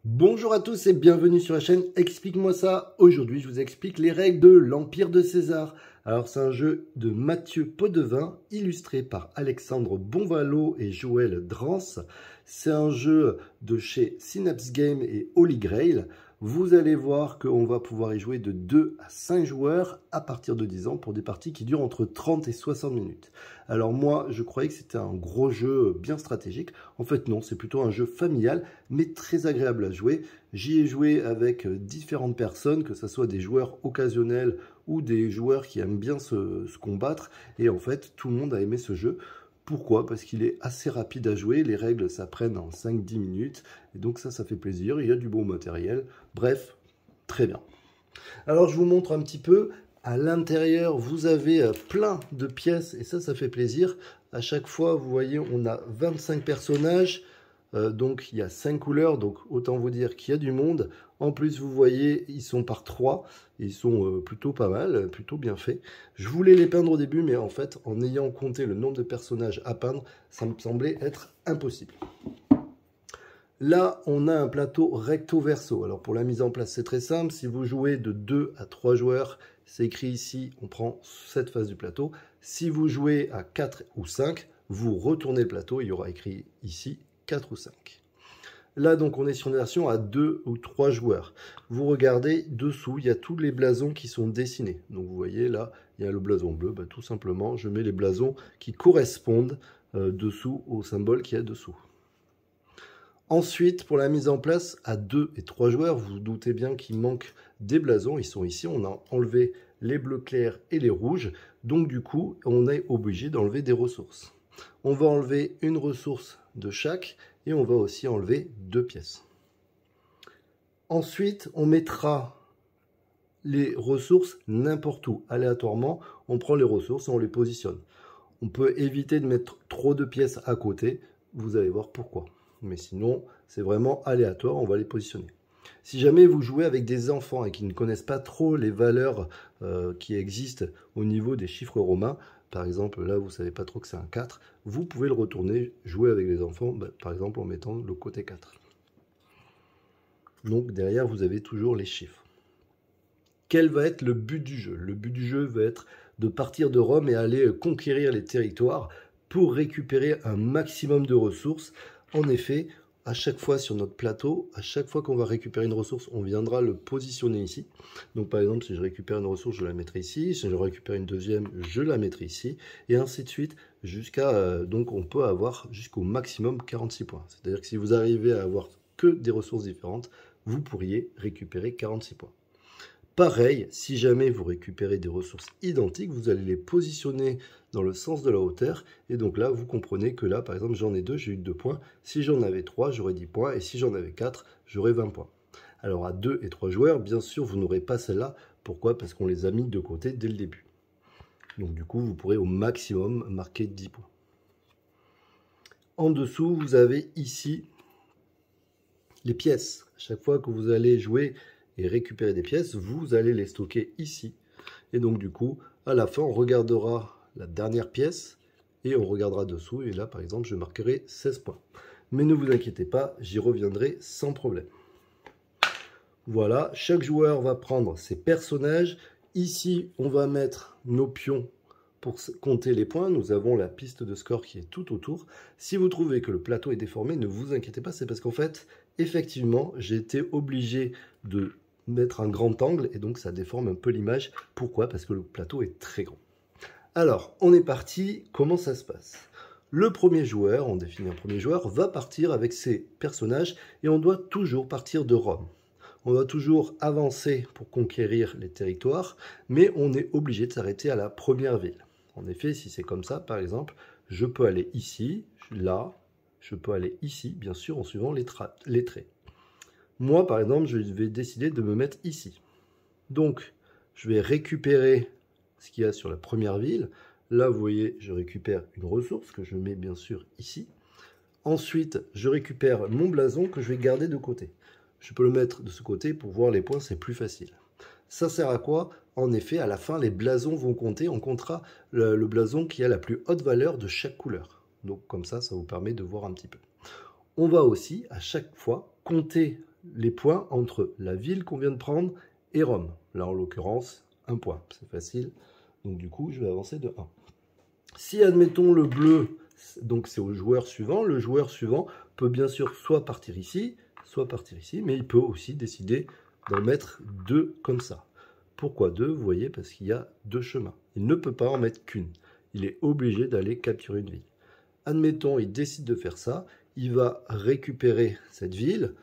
Bonjour à tous et bienvenue sur la chaîne Explique-moi ça. Aujourd'hui, je vous explique les règles de l'Empire de César. Alors, c'est un jeu de Mathieu Poddevin, illustré par Alexandre Bonvalot et Joël Drance. C'est un jeu de chez Synapse Games et Holy Grail. Vous allez voir qu'on va pouvoir y jouer de 2 à 5 joueurs à partir de 10 ans pour des parties qui durent entre 30 et 60 minutes. Alors moi, je croyais que c'était un gros jeu bien stratégique. En fait, non, c'est plutôt un jeu familial, mais très agréable à jouer. J'y ai joué avec différentes personnes, que ce soit des joueurs occasionnels ou des joueurs qui aiment bien se combattre. Et en fait, tout le monde a aimé ce jeu. Pourquoi? Parce qu'il est assez rapide à jouer, les règles s'apprennent en 5-10 minutes, et donc ça fait plaisir, il y a du bon matériel, bref, très bien. Alors je vous montre un petit peu, à l'intérieur vous avez plein de pièces, et ça fait plaisir. À chaque fois, vous voyez, on a 25 personnages, donc il y a 5 couleurs, donc autant vous dire qu'il y a du monde. En plus, vous voyez, ils sont par 3, ils sont plutôt pas mal, plutôt bien faits. Je voulais les peindre au début, mais en fait, en ayant compté le nombre de personnages à peindre, ça me semblait être impossible. Là, on a un plateau recto-verso. Alors pour la mise en place, c'est très simple. Si vous jouez de 2 à 3 joueurs, c'est écrit ici, on prend cette face du plateau. Si vous jouez à 4 ou 5, vous retournez le plateau, il y aura écrit ici 4 ou 5. Là, donc, on est sur une version à 2 ou 3 joueurs. Vous regardez dessous, il y a tous les blasons qui sont dessinés. Donc, vous voyez, là, il y a le blason bleu. Bah, tout simplement, je mets les blasons qui correspondent dessous au symbole qu'il y a dessous. Ensuite, pour la mise en place à 2 et 3 joueurs, vous vous doutez bien qu'il manque des blasons. Ils sont ici. On a enlevé les bleus clairs et les rouges. Donc, du coup, on est obligé d'enlever des ressources. On va enlever une ressource de chaque et on va aussi enlever 2 pièces. Ensuite, on mettra les ressources n'importe où, aléatoirement. On prend les ressources et on les positionne. On peut éviter de mettre trop de pièces à côté. Vous allez voir pourquoi. Mais sinon, c'est vraiment aléatoire, on va les positionner. Si jamais vous jouez avec des enfants et qui ne connaissent pas trop les valeurs qui existent au niveau des chiffres romains, par exemple, là, vous ne savez pas trop que c'est un 4, vous pouvez le retourner, jouer avec les enfants, par exemple, en mettant le côté 4. Donc, derrière, vous avez toujours les chiffres. Quel va être le but du jeu? Le but du jeu va être de partir de Rome et aller conquérir les territoires pour récupérer un maximum de ressources. En effet, à chaque fois sur notre plateau, à chaque fois qu'on va récupérer une ressource, on viendra le positionner ici. Donc par exemple, si je récupère une ressource, je la mettrai ici. Si je récupère une deuxième, je la mettrai ici. Et ainsi de suite, jusqu'à donc on peut avoir jusqu'au maximum 46 points. C'est-à-dire que si vous arrivez à avoir que des ressources différentes, vous pourriez récupérer 46 points. Pareil, si jamais vous récupérez des ressources identiques, vous allez les positionner dans le sens de la hauteur. Et donc là, vous comprenez que là, par exemple, j'en ai 2, j'ai eu 2 points. Si j'en avais 3, j'aurais 10 points. Et si j'en avais 4, j'aurais 20 points. Alors à 2 et 3 joueurs, bien sûr, vous n'aurez pas celle-là. Pourquoi? Parce qu'on les a mis de côté dès le début. Donc du coup, vous pourrez au maximum marquer 10 points. En dessous, vous avez ici les pièces. À chaque fois que vous allez jouer et récupérer des pièces, vous allez les stocker ici. Et donc du coup, à la fin, on regardera la dernière pièce et on regardera dessous. Et là, par exemple, je marquerai 16 points. Mais ne vous inquiétez pas, j'y reviendrai sans problème. Voilà, chaque joueur va prendre ses personnages. Ici, on va mettre nos pions pour compter les points. Nous avons la piste de score qui est tout autour. Si vous trouvez que le plateau est déformé, ne vous inquiétez pas, c'est parce qu'en fait, effectivement, j'ai été obligé de mettre un grand angle et donc ça déforme un peu l'image. Pourquoi? Parce que le plateau est très grand. Alors, on est parti. Comment ça se passe? Le premier joueur, on définit un premier joueur, va partir avec ses personnages et on doit toujours partir de Rome. On doit toujours avancer pour conquérir les territoires, mais on est obligé de s'arrêter à la première ville. En effet, si c'est comme ça, par exemple, je peux aller ici, là, je peux aller ici, bien sûr, en suivant les traits. Moi, par exemple, je vais décider de me mettre ici. Donc, je vais récupérer ce qu'il y a sur la première ville. Là, vous voyez, je récupère une ressource que je mets bien sûr ici. Ensuite, je récupère mon blason que je vais garder de côté. Je peux le mettre de ce côté pour voir les points, c'est plus facile. Ça sert à quoi? En effet, à la fin, les blasons vont compter. On comptera le blason qui a la plus haute valeur de chaque couleur. Donc comme ça vous permet de voir un petit peu. On va aussi, à chaque fois, compter les points entre la ville qu'on vient de prendre et Rome. Là, en l'occurrence, 1 point. C'est facile. Donc, du coup, je vais avancer de 1. Si, admettons, le bleu, donc c'est au joueur suivant, le joueur suivant peut bien sûr soit partir ici, mais il peut aussi décider d'en mettre 2 comme ça. Pourquoi 2? Vous voyez, parce qu'il y a 2 chemins. Il ne peut pas en mettre qu'une. Il est obligé d'aller capturer une ville. Admettons, il décide de faire ça. Il va récupérer cette ville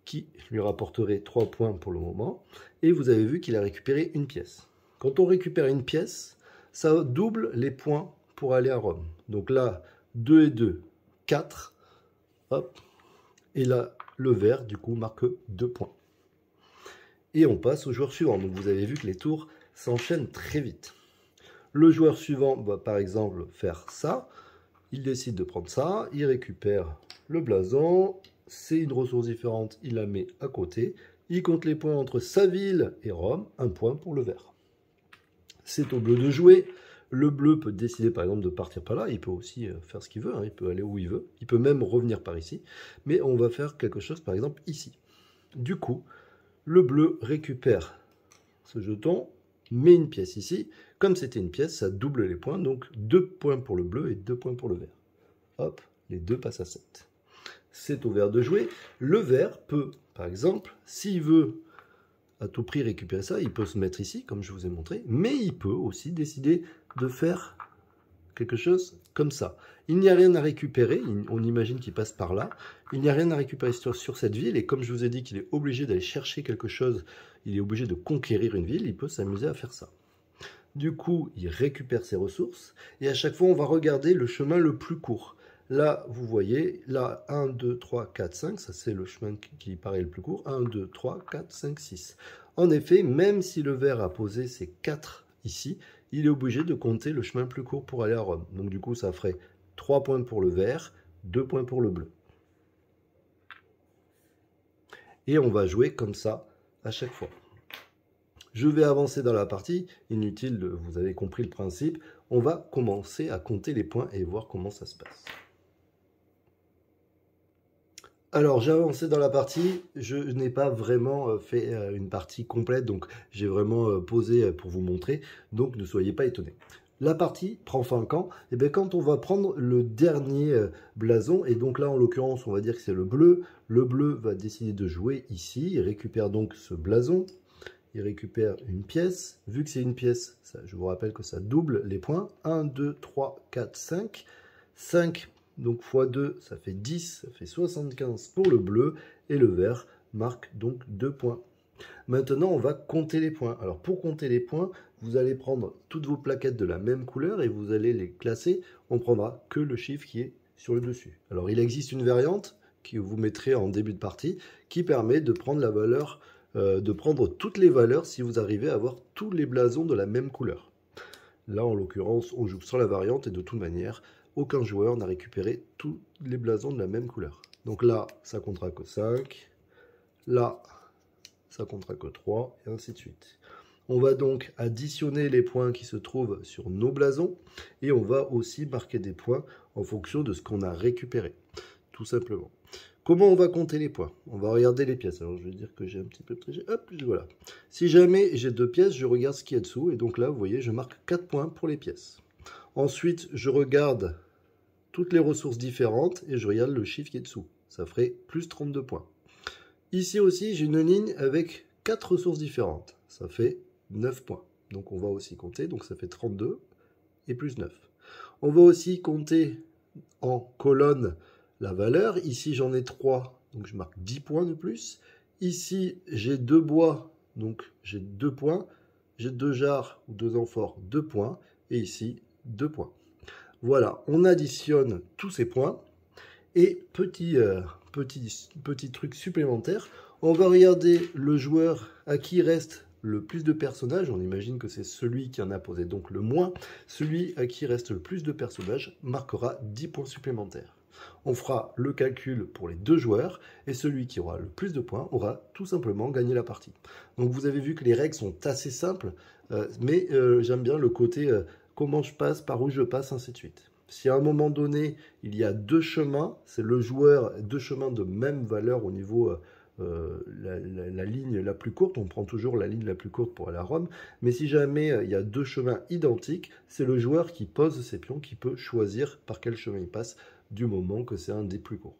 qui lui rapporterait 3 points pour le moment. Et vous avez vu qu'il a récupéré une pièce. Quand on récupère une pièce, ça double les points pour aller à Rome. Donc là, 2 et 2, 4. Hop. Et là, le vert, du coup, marque 2 points. Et on passe au joueur suivant. Donc vous avez vu que les tours s'enchaînent très vite. Le joueur suivant va par exemple faire ça. Il décide de prendre ça. Il récupère le blason. C'est une ressource différente. Il la met à côté. Il compte les points entre sa ville et Rome. 1 point pour le vert. C'est au bleu de jouer. Le bleu peut décider par exemple de partir par là. Il peut aussi faire ce qu'il veut. Il peut aller où il veut. Il peut même revenir par ici. Mais on va faire quelque chose par exemple ici. Du coup, le bleu récupère ce jeton, met une pièce ici. Comme c'était une pièce, ça double les points. Donc 2 points pour le bleu et 2 points pour le vert. Hop, les deux passent à 7. C'est au vert de jouer. Le vert peut, par exemple, s'il veut à tout prix récupérer ça, il peut se mettre ici, comme je vous ai montré. Mais il peut aussi décider de faire quelque chose comme ça. Il n'y a rien à récupérer, on imagine qu'il passe par là. Il n'y a rien à récupérer sur cette ville, et comme je vous ai dit qu'il est obligé d'aller chercher quelque chose, il est obligé de conquérir une ville, il peut s'amuser à faire ça. Du coup, il récupère ses ressources, et à chaque fois, on va regarder le chemin le plus court. Là, vous voyez, là, 1, 2, 3, 4, 5, ça c'est le chemin qui paraît le plus court. 1, 2, 3, 4, 5, 6. En effet, même si le vert a posé ses 4 ici, il est obligé de compter le chemin plus court pour aller à Rome. Donc du coup, ça ferait 3 points pour le vert, 2 points pour le bleu. Et on va jouer comme ça à chaque fois. Je vais avancer dans la partie, inutile, vous avez compris le principe. On va commencer à compter les points et voir comment ça se passe. Alors, j'ai avancé dans la partie, je n'ai pas vraiment fait une partie complète, donc j'ai vraiment posé pour vous montrer, donc ne soyez pas étonnés. La partie prend fin quand? Eh bien, quand on va prendre le dernier blason, et donc là, en l'occurrence, on va dire que c'est le bleu va décider de jouer ici, il récupère donc ce blason, il récupère une pièce, vu que c'est une pièce, ça, je vous rappelle que ça double les points, 1, 2, 3, 4, 5, 5 donc x 2, ça fait 10, ça fait 75 pour le bleu, et le vert marque donc 2 points. Maintenant, on va compter les points. Alors, pour compter les points, vous allez prendre toutes vos plaquettes de la même couleur et vous allez les classer. On prendra que le chiffre qui est sur le dessus. Alors, il existe une variante que vous mettrez en début de partie qui permet de prendre la valeur, de prendre toutes les valeurs si vous arrivez à avoir tous les blasons de la même couleur. Là, en l'occurrence, on joue sans la variante et de toute manière, aucun joueur n'a récupéré tous les blasons de la même couleur. Donc là, ça comptera que 5. Là, ça comptera que 3, et ainsi de suite. On va donc additionner les points qui se trouvent sur nos blasons, et on va aussi marquer des points en fonction de ce qu'on a récupéré, tout simplement. Comment on va compter les points? On va regarder les pièces. Alors, je vais dire que j'ai un petit peu triché. Hop, voilà. Si jamais j'ai 2 pièces, je regarde ce qu'il y a dessous, et donc là, vous voyez, je marque 4 points pour les pièces. Ensuite, je regarde toutes les ressources différentes et je regarde le chiffre qui est dessous. Ça ferait plus 32 points. Ici aussi, j'ai une ligne avec 4 ressources différentes. Ça fait 9 points. Donc on va aussi compter. Donc ça fait 32 et plus 9. On va aussi compter en colonne la valeur. Ici, j'en ai 3. Donc je marque 10 points de plus. Ici, j'ai 2 bois. Donc j'ai 2 points. J'ai 2 jarres ou 2 amphores, 2 points. Et ici, 2 points. Voilà, on additionne tous ces points. Et petit truc supplémentaire, on va regarder le joueur à qui reste le plus de personnages. On imagine que c'est celui qui en a posé donc le moins. Celui à qui reste le plus de personnages marquera 10 points supplémentaires. On fera le calcul pour les 2 joueurs et celui qui aura le plus de points aura tout simplement gagné la partie. Donc vous avez vu que les règles sont assez simples, mais j'aime bien le côté comment je passe, par où je passe, ainsi de suite. Si à un moment donné, il y a 2 chemins, c'est le joueur, 2 chemins de même valeur au niveau la ligne la plus courte, on prend toujours la ligne la plus courte pour aller à Rome, mais si jamais il y a deux chemins identiques, c'est le joueur qui pose ses pions qui peut choisir par quel chemin il passe, du moment que c'est un des plus courts.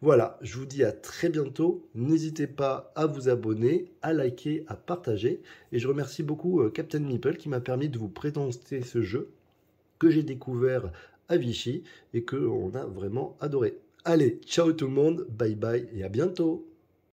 Voilà, je vous dis à très bientôt. N'hésitez pas à vous abonner, à liker, à partager. Et je remercie beaucoup Captain Meeple qui m'a permis de vous présenter ce jeu que j'ai découvert à Vichy et que on a vraiment adoré. Allez, ciao tout le monde, bye bye et à bientôt.